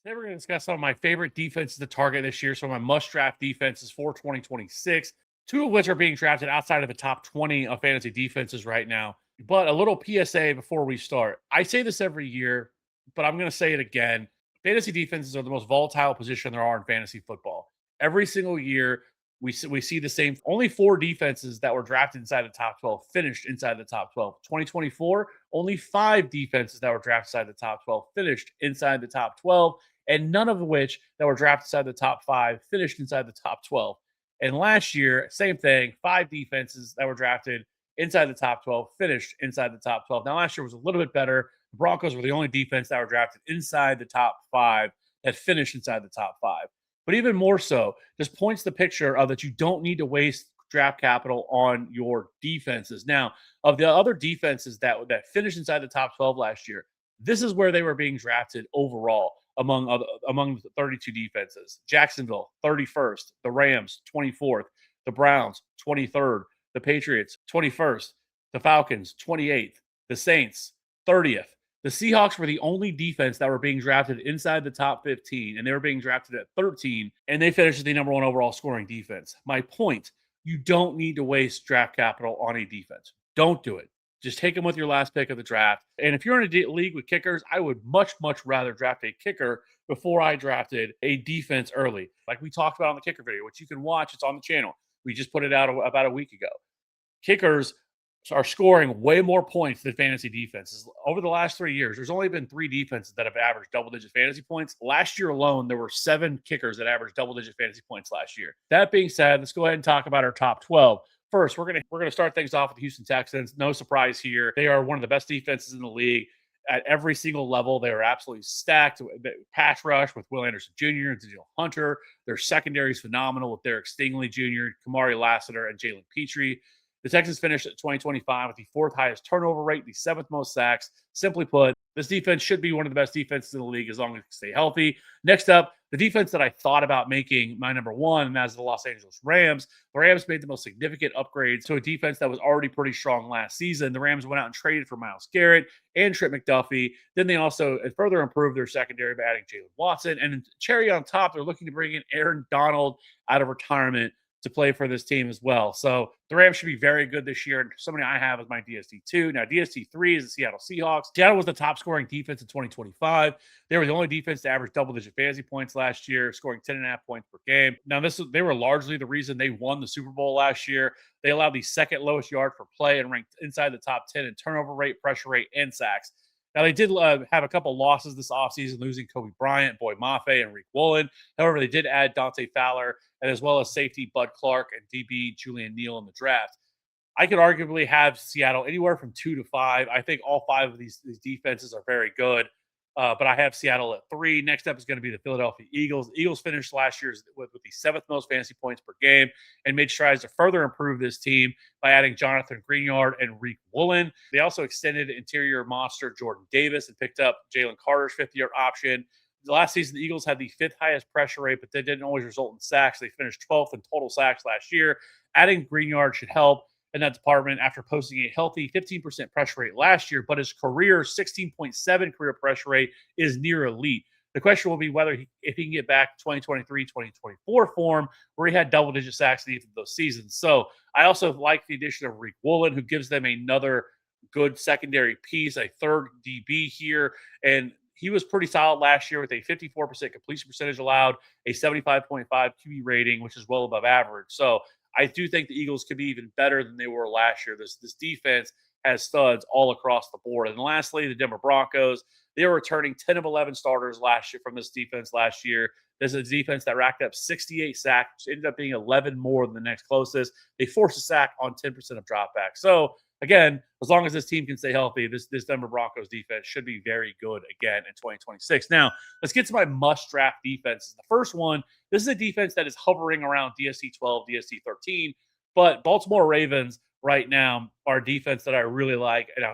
Today we're going to discuss some of my favorite defenses to target this year. Some of my must-draft defenses for 2026. Two of which are being drafted outside of the top 20 of fantasy defenses right now. But a little PSA before we start. I say this every year, but I'm going to say it again. Fantasy defenses are the most volatile position there are in fantasy football. Every single year, we see the same. Only four defenses that were drafted inside the top 12 finished inside the top 12. 2024, only five defenses that were drafted inside the top 12 finished inside the top 12, and none of which that were drafted inside the top five finished inside the top 12. And last year, same thing, five defenses that were drafted inside the top 12 finished inside the top 12. Now, last year was a little bit better. The Broncos were the only defense that were drafted inside the top five that finished inside the top five. But even more so, just points the picture of that you don't need to waste draft capital on your defenses. Now, of the other defenses that finished inside the top 12 last year, this is where they were being drafted overall among the 32 defenses. Jacksonville, 31st. The Rams, 24th. The Browns, 23rd. The Patriots, 21st. The Falcons, 28th. The Saints, 30th. The Seahawks were the only defense that were being drafted inside the top 15, and they were being drafted at 13, and they finished as the number one overall scoring defense. My point, you don't need to waste draft capital on a defense. Don't do it. Just take them with your last pick of the draft. And if you're in a league with kickers, I would much, much rather draft a kicker before I drafted a defense early. Like we talked about on the kicker video, which you can watch. It's on the channel. We just put it out about a week ago. Kickers are scoring way more points than fantasy defenses. Over the last 3 years, there's only been three defenses that have averaged double-digit fantasy points. Last year alone, there were 7 kickers that averaged double-digit fantasy points last year. That being said, let's go ahead and talk about our top 12. First, we're gonna start things off with the Houston Texans. No surprise here. They are one of the best defenses in the league at every single level. They are absolutely stacked. Pass rush with Will Anderson Jr. and Daniel Hunter. Their secondary is phenomenal with Derek Stingley Jr., Kamari Lassiter, and Jalen Petrie. The Texans finished at 2025 with the fourth highest turnover rate, the seventh most sacks. Simply put, this defense should be one of the best defenses in the league as long as they stay healthy. Next up, the defense that I thought about making my number one, and that's the Los Angeles Rams. The Rams made the most significant upgrades to a defense that was already pretty strong last season. The Rams went out and traded for Myles Garrett and Trent McDuffie. Then they also further improved their secondary by adding Jalen Watson. And cherry on top, they're looking to bring in Aaron Donald out of retirement to play for this team as well. So the Rams should be very good this year. And somebody I have is my DST2. Now, DST3 is the Seattle Seahawks. Seattle was the top scoring defense in 2025. They were the only defense to average double-digit fantasy points last year, scoring 10.5 points per game. Now, they were largely the reason they won the Super Bowl last year. They allowed the second lowest yard per play and ranked inside the top 10 in turnover rate, pressure rate, and sacks. Now, they did have a couple losses this offseason, losing Kobe Bryant, Boy Mafe, and Rick Woolen. However, they did add Dante Fowler, and as well as safety Bud Clark and DB Julian Neal in the draft. I could arguably have Seattle anywhere from 2 to 5. I think all 5 of these defenses are very good, but I have Seattle at 3. Next up is going to be the Philadelphia Eagles. The Eagles finished last year with the 7th most fantasy points per game and made strides to further improve this team by adding Jonathan Greenyard and Rick Woolen. They also extended interior monster Jordan Davis and picked up Jalen Carter's 5th-year option. Last season, the Eagles had the 5th highest pressure rate, but that didn't always result in sacks. They finished 12th in total sacks last year. Adding Greenyard should help in that department after posting a healthy 15% pressure rate last year, but his career 16.7 career pressure rate is near elite. The question will be whether if he can get back to 2023, 2024 form where he had double-digit sacks in each of those seasons. So I also like the addition of Rick Woolen, who gives them another good secondary piece, a third DB here, and he was pretty solid last year with a 54% completion percentage allowed, a 75.5 QB rating, which is well above average. So I do think the Eagles could be even better than they were last year. This defense has studs all across the board. And lastly, the Denver Broncos. They were returning 10 of 11 starters last year from this defense last year. This is a defense that racked up 68 sacks, which ended up being 11 more than the next closest. They forced a sack on 10% of dropbacks. So again, as long as this team can stay healthy, this Denver Broncos defense should be very good again in 2026. Now, let's get to my must-draft defenses. The first one, this is a defense that is hovering around DST 12, DST 13, but Baltimore Ravens right now are a defense that I really like. And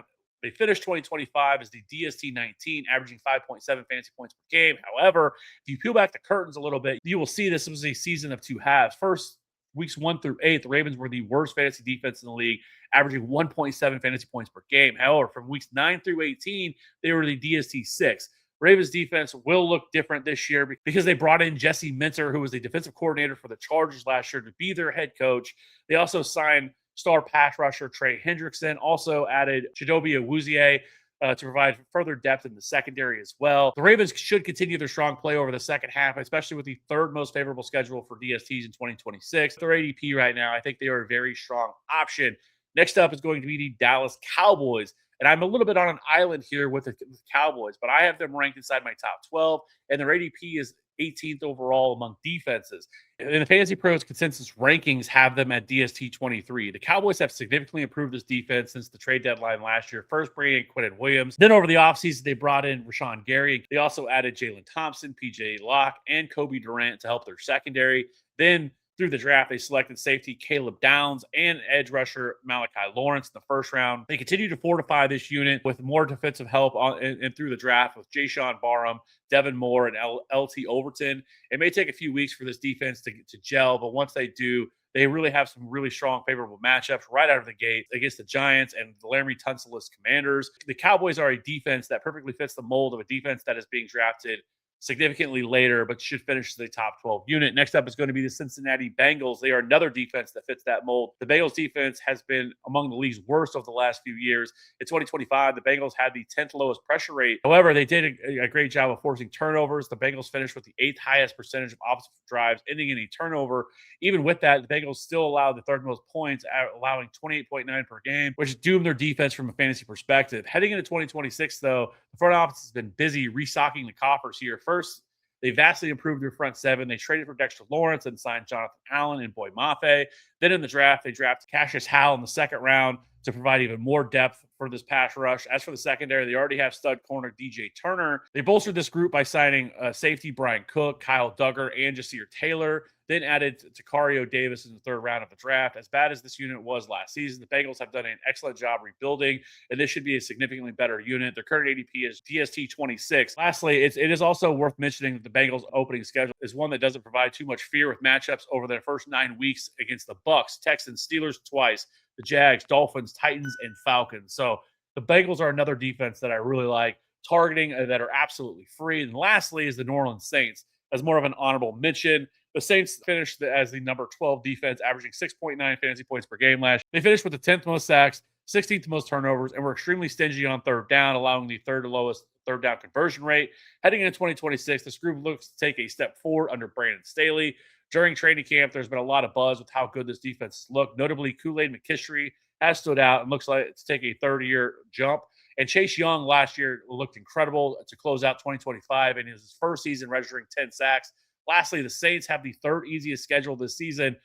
they finished 2025 as the DST 19, averaging 5.7 fantasy points per game. However, if you peel back the curtains a little bit, you will see this was a season of two halves. First, weeks 1 through 8, the Ravens were the worst fantasy defense in the league, averaging 1.7 fantasy points per game. However, from weeks 9 through 18, they were the DST 6. Ravens defense will look different this year because they brought in Jesse Minter, who was the defensive coordinator for the Chargers last year, to be their head coach. They also signed star pass rusher Trey Hendrickson, also added Chidobe Awuzie to provide further depth in the secondary as well. The Ravens should continue their strong play over the second half, especially with the third most favorable schedule for DSTs in 2026. Their ADP right now, I think they are a very strong option. Next up is going to be the Dallas Cowboys. And I'm a little bit on an island here with the Cowboys, but I have them ranked inside my top 12, and their ADP is 18th overall among defenses. And the Fantasy Pros consensus rankings have them at DST 23. The Cowboys have significantly improved this defense since the trade deadline last year. First bringing in Quentin Williams. Then over the offseason, they brought in Rashawn Gary. They also added Jalen Thompson, PJ Locke, and Kobe Durant to help their secondary. Then through the draft, they selected safety Caleb Downs and edge rusher Malachi Lawrence in the first round. They continue to fortify this unit with more defensive help and through the draft with Jayshon Barham, Devin Moore, and LT Overton. It may take a few weeks for this defense to gel, but once they do, they really have some really strong, favorable matchups right out of the gate against the Giants and the Laramie Tunsil's Commanders. The Cowboys are a defense that perfectly fits the mold of a defense that is being drafted significantly later, but should finish the top 12 unit. Next up is going to be the Cincinnati Bengals. They are another defense that fits that mold. The Bengals defense has been among the league's worst of the last few years. In 2025, the Bengals had the 10th lowest pressure rate. However, they did a great job of forcing turnovers. The Bengals finished with the 8th highest percentage of offensive drives, ending in a turnover. Even with that, the Bengals still allowed the third most points, allowing 28.9 per game, which doomed their defense from a fantasy perspective. Heading into 2026, though, the front office has been busy restocking the coffers here. First, they vastly improved their front seven. They traded for Dexter Lawrence and signed Jonathan Allen and Boy Mafe. Then in the draft, they drafted Cassius Howell in the second round to provide even more depth for this pass rush. As for the secondary, they already have stud corner DJ Turner. They bolstered this group by signing safety Brian Cook, Kyle Duggar, and Jasir Taylor. Then added Tacario Davis in the third round of the draft. As bad as this unit was last season, the Bengals have done an excellent job rebuilding, and this should be a significantly better unit. Their current ADP is DST 26. Lastly, it is also worth mentioning that the Bengals' opening schedule is one that doesn't provide too much fear with matchups over their first 9 weeks against the Bucs, Texans, Steelers twice, the Jags, Dolphins, Titans, and Falcons. So the Bengals are another defense that I really like targeting that are absolutely free. And lastly is the New Orleans Saints as more of an honorable mention. The Saints finished as the number 12 defense, averaging 6.9 fantasy points per game last year. They finished with the 10th most sacks, 16th most turnovers, and were extremely stingy on third down, allowing the third lowest third down conversion rate. Heading into 2026, this group looks to take a step forward under Brandon Staley. During training camp, there's been a lot of buzz with how good this defense looked. Notably, Kool-Aid McKinstry has stood out and looks like to take a third-year jump. And Chase Young last year looked incredible to close out 2025 in his first season, registering 10 sacks. Lastly, the Saints have the third easiest schedule this season,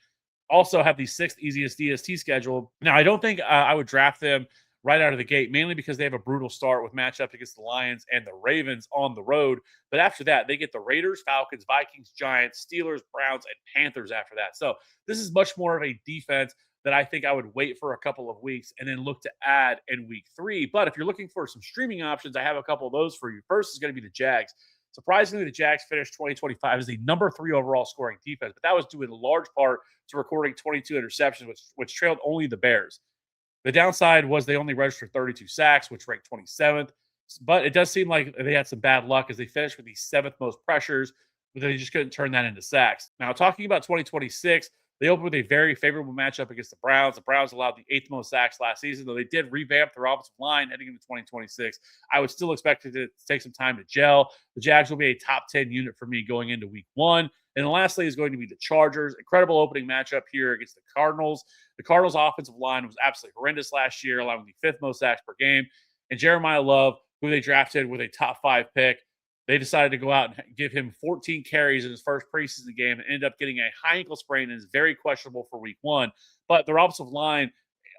also have the 6th easiest DST schedule. Now, I don't think I would draft them right out of the gate, mainly because they have a brutal start with matchups against the Lions and the Ravens on the road. But after that, they get the Raiders, Falcons, Vikings, Giants, Steelers, Browns, and Panthers after that. So this is much more of a defense that I think I would wait for a couple of weeks and then look to add in week 3. But if you're looking for some streaming options, I have a couple of those for you. First is going to be the Jags. Surprisingly, the Jags finished 2025 as the number 3 overall scoring defense, but that was due in large part to recording 22 interceptions, which trailed only the Bears. The downside was they only registered 32 sacks, which ranked 27th. But it does seem like they had some bad luck as they finished with the 7th most pressures, but they just couldn't turn that into sacks. Now, talking about 2026, they opened with a very favorable matchup against the Browns. The Browns allowed the 8th most sacks last season, though they did revamp their offensive line heading into 2026. I would still expect it to take some time to gel. The Jags will be a top 10 unit for me going into week 1. And then lastly is going to be the Chargers. Incredible opening matchup here against the Cardinals. The Cardinals' offensive line was absolutely horrendous last year, allowing the 5th most sacks per game. And Jeremiah Love, who they drafted with a top 5 pick, they decided to go out and give him 14 carries in his first preseason game and ended up getting a high ankle sprain and is very questionable for week 1. But their offensive line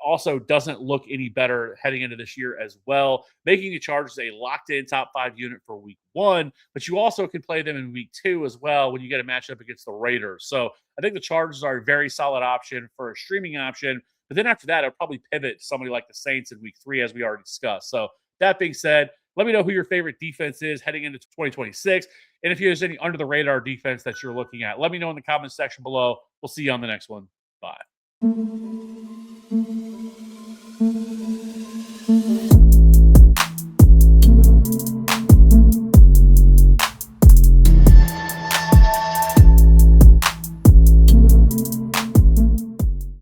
also doesn't look any better heading into this year as well, making the Chargers a locked-in top 5 unit for week 1. But you also can play them in week 2 as well when you get a matchup against the Raiders. So I think the Chargers are a very solid option for a streaming option. But then after that, I'll probably pivot to somebody like the Saints in week 3, as we already discussed. So that being said, let me know who your favorite defense is heading into 2026. And if there's any under-the-radar defense that you're looking at, let me know in the comments section below. We'll see you on the next one. Bye.